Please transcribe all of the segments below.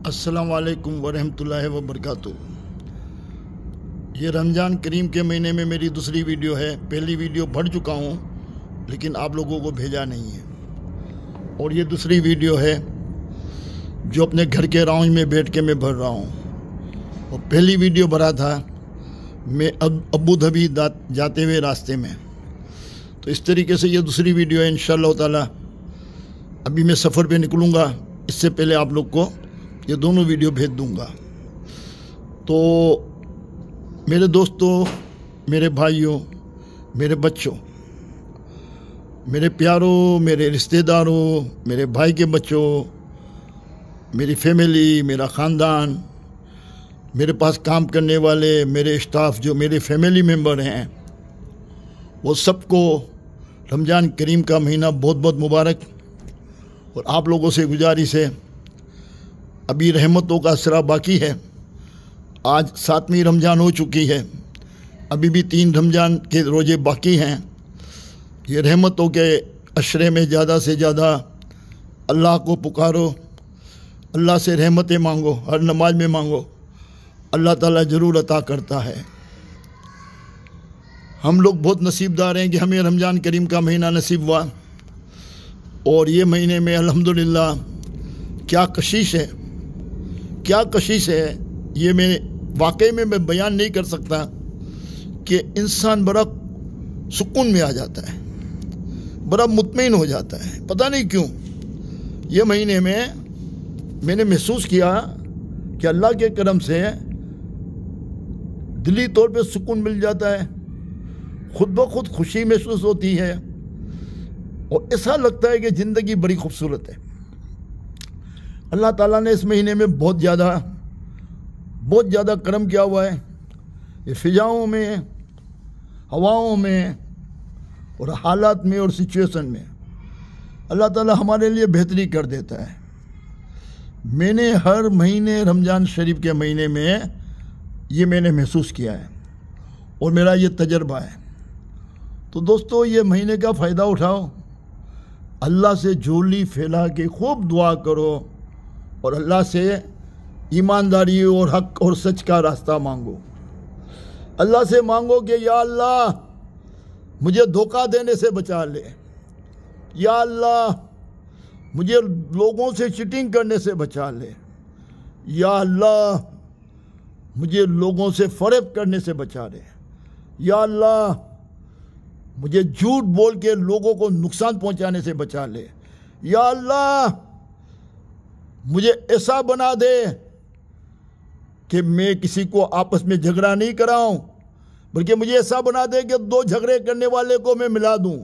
السلام علیکم ورحمۃ اللہ وبرکاتہ۔ یہ رمضان کریم کے مہینے میں میری دوسری ویڈیو ہے۔ پہلی ویڈیو بھر چکا ہوں لیکن آپ لوگوں کو بھیجا نہیں ہے، اور یہ دوسری ویڈیو ہے جو اپنے گھر کے راؤنڈ میں بیٹھ کے میں بھر رہا ہوں۔ اور پہلی ویڈیو بھرا تھا میں ابو دھابی جاتے ہوئے راستے میں، تو اس طریقے سے یہ دوسری ویڈیو ہے۔ انشاءاللہ تعالی ابھی میں سفر پہ نکلوں گا، اس سے پہلے آپ لوگ کو یہ دونوں ویڈیو بھیج دوں گا۔ تو میرے دوستوں، میرے بھائیوں، میرے بچوں، میرے پیاروں، میرے رشتہ داروں، میرے بھائی کے بچوں، میری فیملی، میرا خاندان، میرے پاس کام کرنے والے، میرے اسٹاف جو میرے فیملی ممبر ہیں، وہ سب کو رمضان کریم کا مہینہ بہت بہت مبارک۔ اور آپ لوگوں سے گزارش ہے، ابھی رحمتوں کا سرا باقی ہے۔ آج 7ویں رمضان ہو چکی ہے، ابھی بھی 3 رمضان کے روزے باقی ہیں۔ یہ رحمتوں کے عشرے میں زیادہ سے زیادہ اللہ کو پکارو، اللہ سے رحمتیں مانگو، ہر نماز میں مانگو، اللہ تعالیٰ ضرور عطا کرتا ہے۔ ہم لوگ بہت نصیب دار ہیں کہ ہمیں رمضان کریم کا مہینہ نصیب ہوا، اور یہ مہینے میں الحمدللہ کیا کشش ہے، کیا کشش ہے، یہ میں واقعی میں بیان نہیں کر سکتا کہ انسان بڑا سکون میں آ جاتا ہے، بڑا مطمئن ہو جاتا ہے۔ پتہ نہیں کیوں یہ مہینے میں نے محسوس کیا کہ اللہ کے کرم سے دلی طور پہ سکون مل جاتا ہے، خود بخود خوشی محسوس ہوتی ہے، اور ایسا لگتا ہے کہ زندگی بڑی خوبصورت ہے۔ اللہ تعالیٰ نے اس مہینے میں بہت زیادہ کرم کیا ہوا ہے۔ یہ فضاؤں میں، ہواؤں میں، اور حالات میں اور سچویشن میں اللہ تعالیٰ ہمارے لیے بہتری کر دیتا ہے۔ میں نے ہر مہینے رمضان شریف کے مہینے میں یہ میں نے محسوس کیا ہے، اور میرا یہ تجربہ ہے۔ تو دوستو، یہ مہینے کا فائدہ اٹھاؤ، اللہ سے جھولی پھیلا کے خوب دعا کرو، اور اللہ سے ایمانداری اور حق اور سچ کا راستہ مانگو۔ اللہ سے مانگو کہ یا اللہ مجھے دھوکہ دینے سے بچا لے، یا اللہ مجھے لوگوں سے چیٹنگ کرنے سے بچا لے، یا اللہ مجھے لوگوں سے فریب کرنے سے بچا لے، یا اللہ مجھے جھوٹ بول کے لوگوں کو نقصان پہنچانے سے بچا لے، یا اللہ مجھے ایسا بنا دے کہ میں کسی کو آپس میں جھگڑا نہیں کراؤں، بلکہ مجھے ایسا بنا دے کہ 2 جھگڑے کرنے والے کو میں ملا دوں۔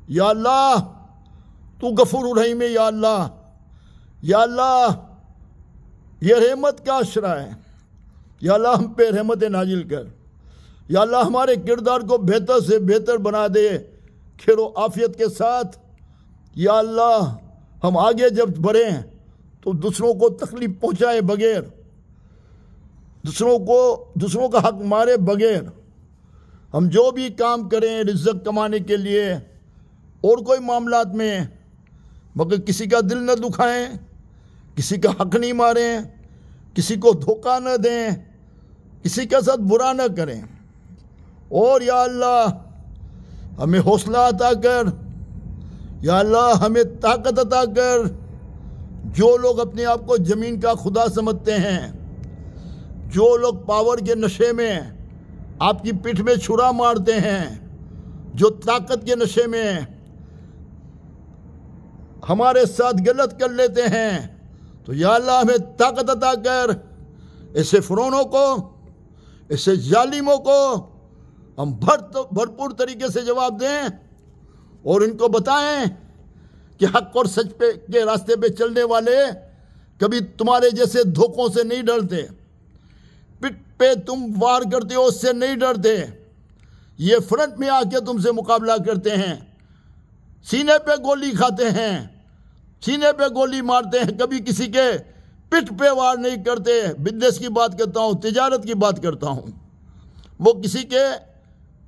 یا اللہ تو غفور رحیم ہے، یا اللہ، یا اللہ یہ رحمت کا عشرہ ہے، یا اللہ ہم پہ رحمت نازل کر، یا اللہ ہمارے کردار کو بہتر سے بہتر بنا دے خیر و عافیت کے ساتھ۔ یا اللہ ہم آگے جب بڑھیں تو دوسروں کو تکلیف پہنچائے بغیر، دوسروں کا حق مارے بغیر، ہم جو بھی کام کریں رزق کمانے کے لیے اور کوئی معاملات میں، مگر کسی کا دل نہ دکھائیں، کسی کا حق نہیں ماریں، کسی کو دھوکہ نہ دیں، کسی کے ساتھ برا نہ کریں۔ اور یا اللہ ہمیں حوصلہ عطا کر، یا اللہ ہمیں طاقت عطا کر۔ جو لوگ اپنے آپ کو زمین کا خدا سمجھتے ہیں، جو لوگ پاور کے نشے میں آپ کی پیٹھ میں چھرا مارتے ہیں، جو طاقت کے نشے میں ہمارے ساتھ غلط کر لیتے ہیں، تو یا اللہ ہمیں طاقت عطا کر، ایسے فرعونوں کو، ایسے ظالموں کو ہم بھرپور طریقے سے جواب دیں، اور ان کو بتائیں کہ حق اور سچ کے راستے پہ چلنے والے کبھی تمہارے جیسے دھوکوں سے نہیں ڈرتے، پٹ پہ تم وار کرتے ہو اس سے نہیں ڈرتے، یہ فرنٹ میں آ کے تم سے مقابلہ کرتے ہیں، سینے پہ گولی کھاتے ہیں، سینے پہ گولی مارتے ہیں، کبھی کسی کے پٹ پہ وار نہیں کرتے۔ بزنس کی بات کرتا ہوں، تجارت کی بات کرتا ہوں، وہ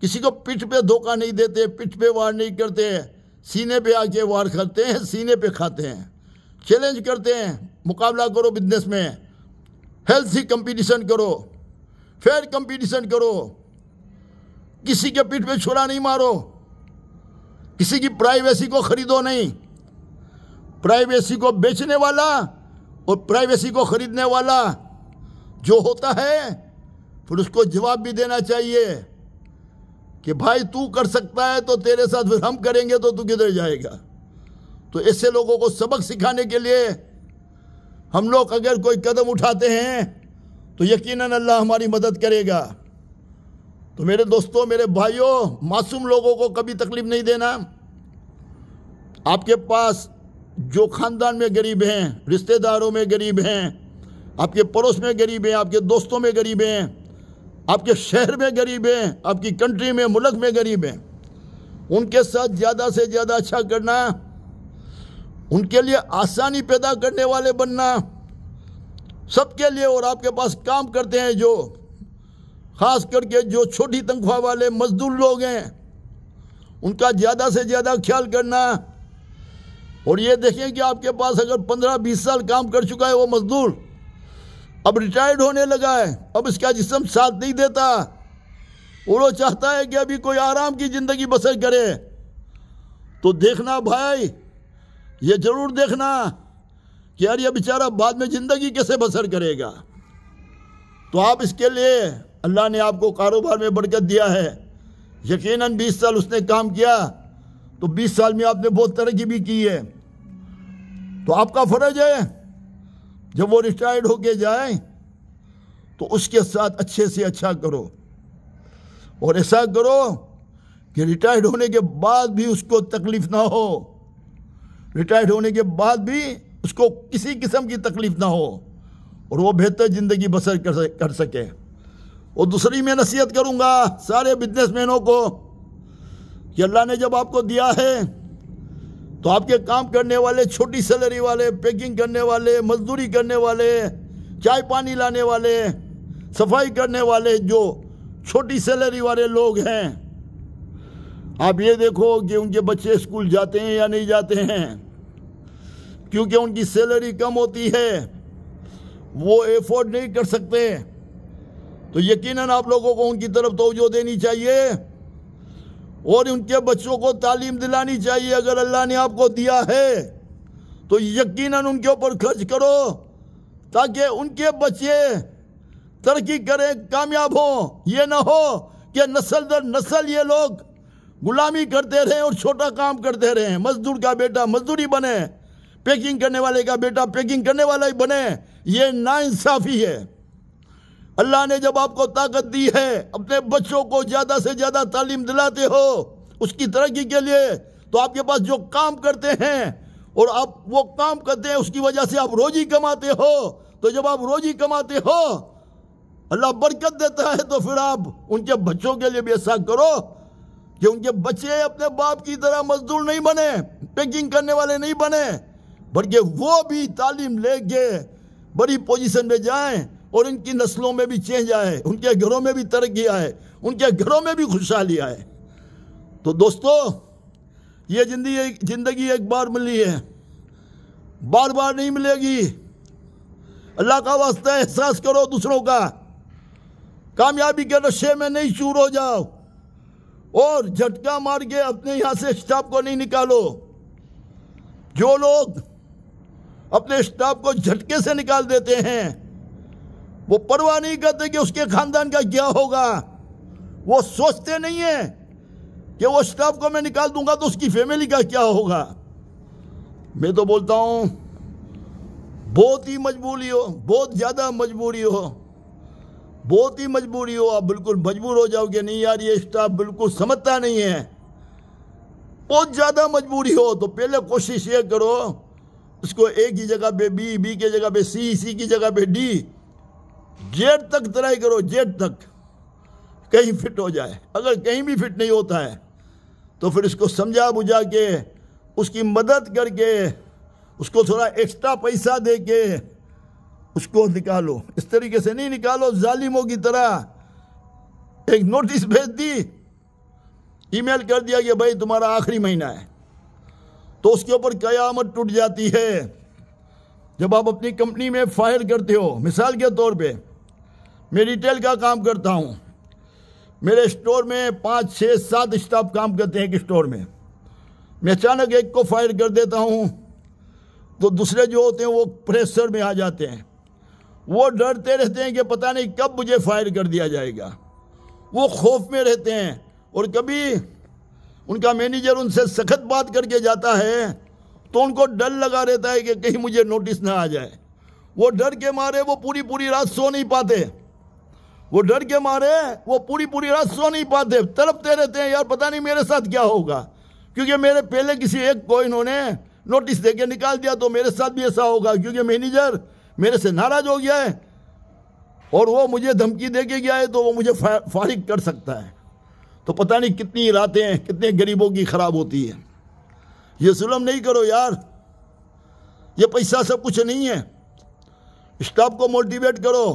کسی کو پٹ پہ دھوکہ نہیں دیتے، پٹ پہ وار نہیں کرتے، سینے پہ آ کے وار کرتے ہیں، سینے پہ کھاتے ہیں، چیلنج کرتے ہیں مقابلہ کرو بزنس میں، ہیلتھی کمپٹیشن کرو، فیئر کمپٹیشن کرو، کسی کے پیٹھ پہ چھرا نہیں مارو، کسی کی پرائیویسی کو خریدو نہیں۔ پرائیویسی کو بیچنے والا اور پرائیویسی کو خریدنے والا جو ہوتا ہے، پھر اس کو جواب بھی دینا چاہیے کہ بھائی تو کر سکتا ہے تو تیرے ساتھ پھر ہم کریں گے تو تو کدھر جائے گا۔ تو ایسے لوگوں کو سبق سکھانے کے لیے ہم لوگ اگر کوئی قدم اٹھاتے ہیں تو یقیناً اللہ ہماری مدد کرے گا۔ تو میرے دوستوں، میرے بھائیوں، معصوم لوگوں کو کبھی تکلیف نہیں دینا۔ آپ کے پاس جو خاندان میں غریب ہیں، رشتہ داروں میں غریب ہیں، آپ کے پڑوس میں غریب ہیں، آپ کے دوستوں میں غریب ہیں، آپ کے شہر میں غریب ہیں، آپ کی کنٹری میں، ملک میں غریب ہیں، ان کے ساتھ زیادہ سے زیادہ اچھا کرنا، ان کے لیے آسانی پیدا کرنے والے بننا، سب کے لیے۔ اور آپ کے پاس کام کرتے ہیں جو، خاص کر کے جو چھوٹی تنخواہ والے مزدور لوگ ہیں، ان کا زیادہ سے زیادہ خیال کرنا۔ اور یہ دیکھیں کہ آپ کے پاس اگر 15-20 سال کام کر چکا ہے وہ مزدور، اب ریٹائرڈ ہونے لگا ہے، اب اس کا جسم ساتھ نہیں دیتا، اور وہ چاہتا ہے کہ ابھی کوئی آرام کی زندگی بسر کرے، تو دیکھنا بھائی، یہ ضرور دیکھنا کہ یار یہ بیچارہ بعد میں زندگی کیسے بسر کرے گا۔ تو آپ اس کے لیے، اللہ نے آپ کو کاروبار میں برکت دیا ہے، یقیناً 20 سال اس نے کام کیا، تو 20 سال میں آپ نے بہت ترقی بھی کی ہے۔ تو آپ کا فرض ہے جب وہ ریٹائرڈ ہو کے جائیں تو اس کے ساتھ اچھے سے اچھا کرو، اور ایسا کرو کہ ریٹائرڈ ہونے کے بعد بھی اس کو تکلیف نہ ہو، ریٹائرڈ ہونے کے بعد بھی اس کو کسی قسم کی تکلیف نہ ہو، اور وہ بہتر زندگی بسر کر سکے۔ اور دوسری میں نصیحت کروں گا سارے بزنس مینوں کو کہ اللہ نے جب آپ کو دیا ہے تو آپ کے کام کرنے والے، چھوٹی سیلری والے، پیکنگ کرنے والے، مزدوری کرنے والے، چائے پانی لانے والے، صفائی کرنے والے، جو چھوٹی سیلری والے لوگ ہیں، آپ یہ دیکھو کہ ان کے بچے اسکول جاتے ہیں یا نہیں جاتے ہیں، کیونکہ ان کی سیلری کم ہوتی ہے، وہ ایفورڈ نہیں کر سکتے۔ تو یقیناً آپ لوگوں کو ان کی طرف توجہ دینی چاہیے اور ان کے بچوں کو تعلیم دلانی چاہیے۔ اگر اللہ نے آپ کو دیا ہے تو یقیناً ان کے اوپر خرچ کرو تاکہ ان کے بچے ترقی کریں، کامیاب ہوں۔ یہ نہ ہو کہ نسل در نسل یہ لوگ غلامی کرتے رہیں اور چھوٹا کام کرتے رہیں، مزدور کا بیٹا مزدوری بنے، پیکنگ کرنے والے کا بیٹا پیکنگ کرنے والا ہی بنے۔ یہ ناانصافی ہے۔ اللہ نے جب آپ کو طاقت دی ہے، اپنے بچوں کو زیادہ سے زیادہ تعلیم دلاتے ہو اس کی ترقی کے لیے، تو آپ کے پاس جو کام کرتے ہیں اور آپ وہ کام کرتے ہیں اس کی وجہ سے آپ روزی کماتے ہو، تو جب آپ روزی کماتے ہو اللہ برکت دیتا ہے، تو پھر آپ ان کے بچوں کے لیے بھی ایسا کرو کہ ان کے بچے اپنے باپ کی طرح مزدور نہیں بنے، پیکنگ کرنے والے نہیں بنے، بلکہ وہ بھی تعلیم لے کے بڑی پوزیشن میں جائیں اور ان کی نسلوں میں بھی چینج آئے، ان کے گھروں میں بھی ترقی آئے، ان کے گھروں میں بھی خوشحالی آئے۔ تو دوستو، یہ زندگی ایک بار ملی ہے، بار بار نہیں ملے گی۔ اللہ کا واسطہ احساس کرو دوسروں کا، کامیابی کے نشے میں نہیں چور ہو جاؤ اور جھٹکا مار کے اپنے یہاں سے اسٹاف کو نہیں نکالو۔ جو لوگ اپنے اسٹاف کو جھٹکے سے نکال دیتے ہیں وہ پرواہ نہیں کرتے کہ اس کے خاندان کا کیا ہوگا، وہ سوچتے نہیں ہیں کہ وہ اسٹاف کو میں نکال دوں گا تو اس کی فیملی کا کیا ہوگا۔ میں تو بولتا ہوں بہت ہی مجبوری ہو، بہت زیادہ مجبوری ہو، بہت ہی مجبوری ہو، آپ بالکل مجبور ہو جاؤ کہ نہیں یار یہ اسٹاف بالکل سمجھتا نہیں ہے، بہت زیادہ مجبوری ہو، تو پہلے کوشش یہ کرو اس کو اے کی جگہ پہ بی، بی کی جگہ پہ سی، سی کی جگہ پہ ڈی، جیڈ تک ٹرائی کرو، جیڈ تک کہیں فٹ ہو جائے۔ اگر کہیں بھی فٹ نہیں ہوتا ہے تو پھر اس کو سمجھا بجھا کے، اس کی مدد کر کے، اس کو تھوڑا ایکسٹرا پیسہ دے کے اس کو نکالو۔ اس طریقے سے نہیں نکالو ظالموں کی طرح، ایک نوٹس بھیج دی، ای میل کر دیا کہ بھائی تمہارا آخری مہینہ ہے، تو اس کے اوپر قیامت ٹوٹ جاتی ہے۔ جب آپ اپنی کمپنی میں فائر کرتے ہو، مثال کے طور پہ میں ریٹیل کا کام کرتا ہوں، میرے اسٹور میں 5 6 7 اسٹاف کام کرتے ہیں ایک اسٹور میں اچانک ایک کو فائر کر دیتا ہوں تو دوسرے جو ہوتے ہیں وہ پریشر میں آ جاتے ہیں، وہ ڈرتے رہتے ہیں کہ پتہ نہیں کب مجھے فائر کر دیا جائے گا، وہ خوف میں رہتے ہیں، اور کبھی ان کا مینیجر ان سے سخت بات کر کے جاتا ہے تو ان کو ڈر لگا رہتا ہے کہ کہیں مجھے نوٹس نہ آ جائے، وہ ڈر کے مارے وہ پوری رات سو نہیں پاتے، وہ ڈر کے مارے وہ پوری رات سو نہیں پاتے، تڑپتے رہتے ہیں یار پتہ نہیں میرے ساتھ کیا ہوگا، کیونکہ میرے پہلے کسی ایک کو انہوں نے نوٹس دے کے نکال دیا تو میرے ساتھ بھی ایسا ہوگا، کیونکہ مینیجر میرے سے ناراض ہو گیا ہے اور وہ مجھے دھمکی دے کے گیا ہے تو وہ مجھے فارغ کر سکتا ہے، تو پتہ نہیں کتنی راتیں کتنے غریبوں کی خراب ہوتی ہے۔ یہ ظلم نہیں کرو یار، یہ پیسہ سب کچھ نہیں ہے، اسٹاف کو موٹیویٹ کرو،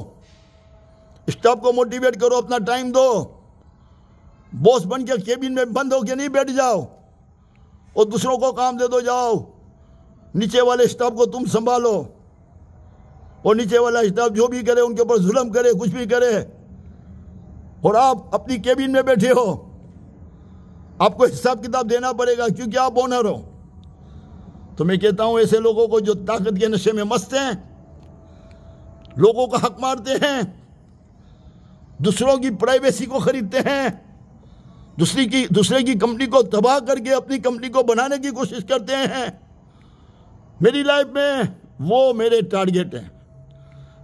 اسٹاف کو موٹیویٹ کرو، اپنا ٹائم دو، باس بن کے کیبن میں بند ہو کے نہیں بیٹھ جاؤ اور دوسروں کو کام دے دو، جاؤ نیچے والے اسٹاف کو تم سنبھالو، اور نیچے والا اسٹاف جو بھی کرے ان کے اوپر ظلم کرے کچھ بھی کرے، اور آپ اپنی کیبن میں بیٹھے ہو، آپ کو حساب کتاب دینا پڑے گا کیونکہ آپ اونر ہو۔ تو میں کہتا ہوں ایسے لوگوں کو جو طاقت کے نشے میں مست ہیں، لوگوں کا حق مارتے ہیں، دوسروں کی پرائیویسی کو خریدتے ہیں، دوسرے کی کمپنی کو تباہ کر کے اپنی کمپنی کو بنانے کی کوشش کرتے ہیں، میری لائف میں وہ میرے ٹارگیٹ ہیں۔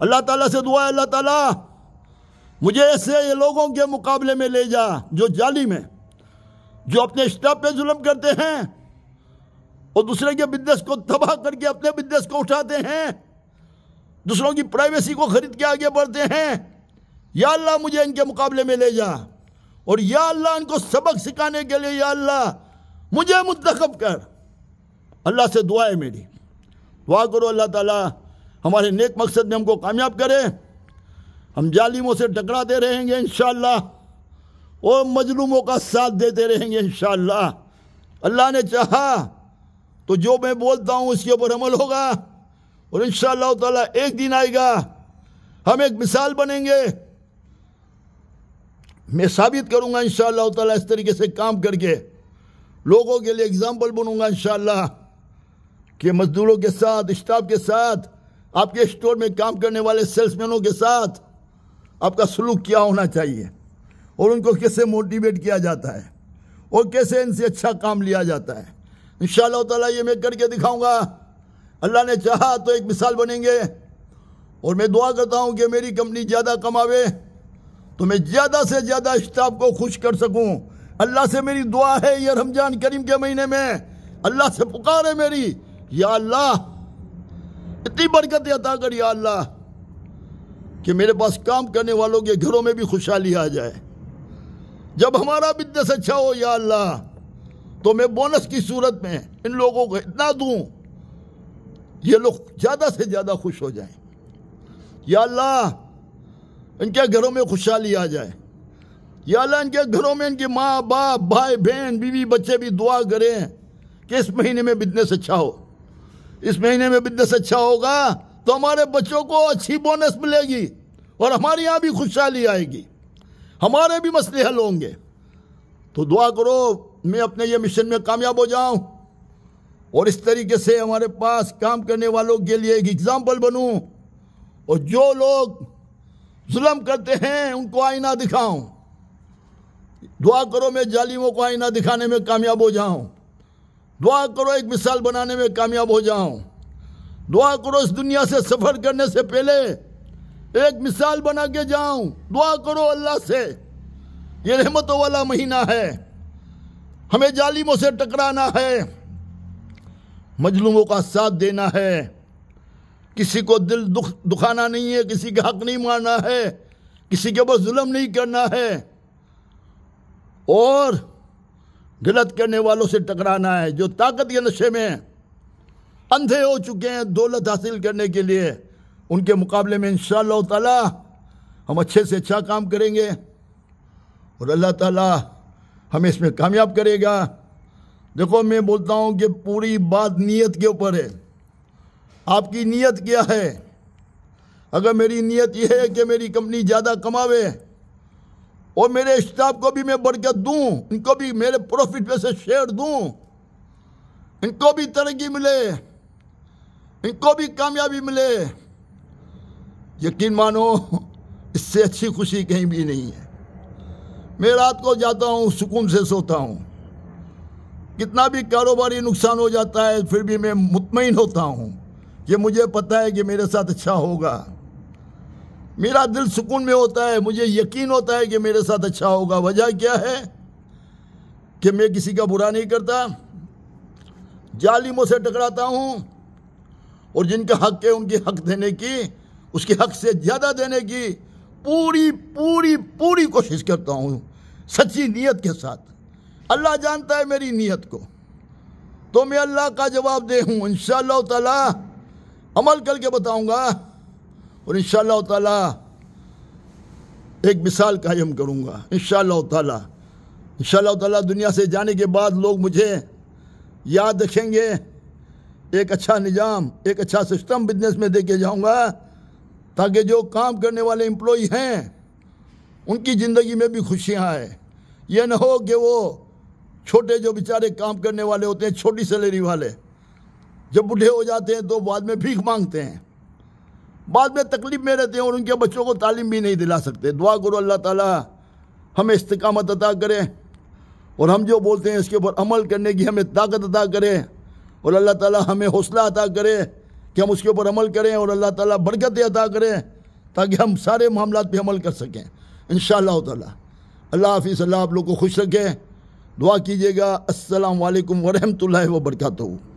اللہ تعالیٰ سے دعا ہے اللہ تعالیٰ مجھے ایسے لوگوں کے مقابلے میں لے جا جو ظالم ہیں، جو اپنے اسٹاف پہ ظلم کرتے ہیں اور دوسرے کے بزنس کو تباہ کر کے اپنے بزنس کو اٹھاتے ہیں، دوسروں کی پرائیویسی کو خرید کے آگے بڑھتے ہیں۔ یا اللہ مجھے ان کے مقابلے میں لے جا، اور یا اللہ ان کو سبق سکھانے کے لیے یا اللہ مجھے منتخب کر۔ اللہ سے دعا ہے میری، دعا کرو اللہ تعالیٰ ہمارے نیک مقصد میں ہم کو کامیاب کرے، ہم ظالموں سے ٹکراتے رہیں گے انشاءاللہ اور مظلوموں کا ساتھ دیتے رہیں گے انشاءاللہ۔ اللہ نے چاہا تو جو میں بولتا ہوں اس کے اوپر عمل ہوگا، اور انشاءاللہ تعالیٰ ایک دن آئے گا ہم ایک مثال بنیں گے، میں ثابت کروں گا انشاءاللہ تعالیٰ اس طریقے سے کام کر کے لوگوں کے لیے اگزامپل بنوں گا انشاءاللہ کہ مزدوروں کے ساتھ، اسٹاف کے ساتھ، آپ کے اسٹور میں کام کرنے والے سیلس مینوں کے ساتھ آپ کا سلوک کیا ہونا چاہیے، اور ان کو کیسے موٹیویٹ کیا جاتا ہے اور کیسے ان سے اچھا کام لیا جاتا ہے۔ انشاءاللہ تعالیٰ یہ میں کر کے دکھاؤں گا، اللہ نے چاہا تو ایک مثال بنیں گے، اور میں دعا کرتا ہوں کہ میری کمپنی زیادہ کماوے تو میں زیادہ سے زیادہ اسٹاف کو خوش کر سکوں۔ اللہ سے میری دعا ہے یہ رمضان کریم کے مہینے میں، اللہ سے پکار ہے میری، یا اللہ اتنی برکت عطا کر یا اللہ کہ میرے پاس کام کرنے والوں کے گھروں میں بھی خوشحالی آ جائے۔ جب ہمارا بزنس اچھا ہو یا اللہ تو میں بونس کی صورت میں ان لوگوں کو اتنا دوں یہ لوگ زیادہ سے زیادہ خوش ہو جائیں۔ یا اللہ ان کے گھروں میں خوشحالی آ جائے، یا اللہ ان کے گھروں میں ان کی ماں باپ بھائی بہن بیوی بچے بھی دعا کریں کہ اس مہینے میں بزنس اچھا ہو، اس مہینے میں بزنس اچھا ہوگا تو ہمارے بچوں کو اچھی بونس ملے گی اور ہمارے یہاں بھی خوشحالی آئے گی، ہمارے بھی مسئلے حل ہوں گے۔ تو دعا کرو میں اپنے یہ مشن میں کامیاب ہو جاؤں اور اس طریقے سے ہمارے پاس کام کرنے والوں کے لیے ایک اگزامپل بنوں، اور جو لوگ ظلم کرتے ہیں ان کو آئینہ دکھاؤں۔ دعا کرو میں ظالموں کو آئینہ دکھانے میں کامیاب ہو جاؤں، دعا کرو ایک مثال بنانے میں کامیاب ہو جاؤں، دعا کرو اس دنیا سے سفر کرنے سے پہلے ایک مثال بنا کے جاؤں۔ دعا کرو اللہ سے، یہ رحمتوں والا مہینہ ہے، ہمیں ظالموں سے ٹکرانا ہے، مظلوموں کا ساتھ دینا ہے، کسی کو دل دکھانا نہیں ہے، کسی کا حق نہیں مارنا ہے، کسی کے اوپر ظلم نہیں کرنا ہے، اور غلط کرنے والوں سے ٹکرانا ہے جو طاقت کے نشے میں اندھے ہو چکے ہیں دولت حاصل کرنے کے لیے۔ ان کے مقابلے میں انشاءاللہ تعالی ہم اچھے سے اچھا کام کریں گے اور اللہ تعالی ہمیں اس میں کامیاب کرے گا۔ دیکھو میں بولتا ہوں کہ پوری بات نیت کے اوپر ہے، آپ کی نیت کیا ہے؟ اگر میری نیت یہ ہے کہ میری کمپنی زیادہ کماوے اور میرے اسٹاف کو بھی میں برکت دوں، ان کو بھی میرے پروفٹ میں سے شیئر دوں، ان کو بھی ترقی ملے، ان کو بھی کامیابی ملے، یقین مانو اس سے اچھی خوشی کہیں بھی نہیں ہے۔ میں رات کو جاتا ہوں، سکون سے سوتا ہوں، کتنا بھی کاروباری نقصان ہو جاتا ہے پھر بھی میں مطمئن ہوتا ہوں کہ مجھے پتہ ہے کہ میرے ساتھ اچھا ہوگا، میرا دل سکون میں ہوتا ہے، مجھے یقین ہوتا ہے کہ میرے ساتھ اچھا ہوگا۔ وجہ کیا ہے کہ میں کسی کا برا نہیں کرتا، ظالموں سے ٹکراتا ہوں، اور جن کا حق ہے ان کے حق دینے کی، اس کے حق سے زیادہ دینے کی پوری پوری پوری کوشش کرتا ہوں، سچی نیت کے ساتھ۔ اللہ جانتا ہے میری نیت کو، تو میں اللہ کا جواب دے ہوں۔ انشاءاللہ تعالی عمل کر کے بتاؤں گا، اور انشاءاللہ تعالی ایک مثال قائم کروں گا۔ انشاءاللہ تعالی دنیا سے جانے کے بعد لوگ مجھے یاد رکھیں گے، ایک اچھا نظام، ایک اچھا سسٹم بزنس میں دے کے جاؤں گا، تاکہ جو کام کرنے والے امپلائی ہیں ان کی زندگی میں بھی خوشیاں آئیں۔ یہ نہ ہو کہ وہ چھوٹے جو بیچارے کام کرنے والے ہوتے ہیں، چھوٹی سیلری والے، جب بوڑھے ہو جاتے ہیں تو بعد میں بھیک مانگتے ہیں، بعد میں تکلیف میں رہتے ہیں، اور ان کے بچوں کو تعلیم بھی نہیں دلا سکتے۔ دعا کرو اللہ تعالیٰ ہمیں استقامت عطا کرے، اور ہم جو بولتے ہیں اس کے اوپر عمل کرنے کی ہمیں طاقت عطا کرے، اور اللہ تعالیٰ ہمیں حوصلہ عطا کرے کہ ہم اس کے اوپر عمل کریں، اور اللہ تعالیٰ برکت عطا کرے تاکہ ہم سارے معاملات پہ عمل کر سکیں انشاءاللہ تعالیٰ۔ اللہ حافظ، اللہ آپ لوگ کو خوش رکھے، دعا کیجیے گا۔ السلام علیکم ورحمۃ اللہ وبرکاتہ۔